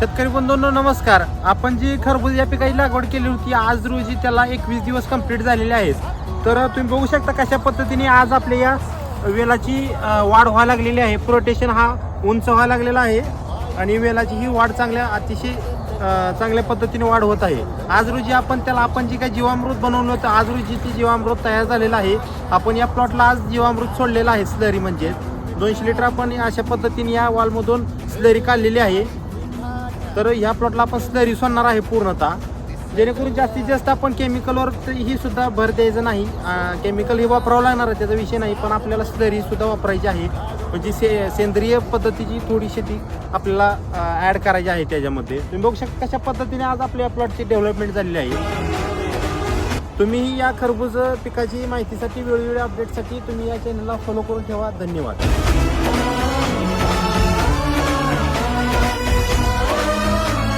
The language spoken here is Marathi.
शेतकरी बंधूंनो नमस्कार. आपण जी खरबूज या पिकाची लागवड केली होती आज रोजी त्याला 21 दिवस कंप्लीट झालेले आहेत. तर तुम्ही बघू शकता कशा पद्धतीने आज आपल्या या वेलाची वाढ व्हायला लागलेली आहे. प्रोटेशन हा उंच व्हायला लागलेला आहे आणि वेलाची ही वाढ अतिशय चांगल्या पद्धतीने वाढ होत आहे. आज रोजी आपण जी काही जीवामृत बनवलं होतं आज रोजी ती जीवामृत तयार झालेलं आहे. आपण या प्लॉटला आज जीवामृत सोडलेलं आहे. स्लरी म्हणजे 200 लिटर आपण अशा पद्धतीने या वॉलमधून स्लरी काढलेली आहे. तर ह्या प्लॉटला आपण स्लरी सोडणार आहे पूर्णतः, जेणेकरून जास्तीत जास्त आपण केमिकलवर ही सुद्धा भर द्यायचं नाही. केमिकल ही वापरावं लागणार आहे त्याचा विषय नाही, पण आपल्याला स्लरी सुद्धा वापरायची आहे. म्हणजे सेंद्रिय पद्धतीची थोडीशी ती आपल्याला ॲड करायची आहे त्याच्यामध्ये. तुम्ही बघू शकता कशा पद्धतीने आज आपल्या प्लॉटची डेव्हलपमेंट झालेली आहे. तुम्ही या खरबूज पिकाची माहितीसाठी वेळोवेळी अपडेटसाठी तुम्ही या चॅनलला फॉलो करून ठेवा. धन्यवाद.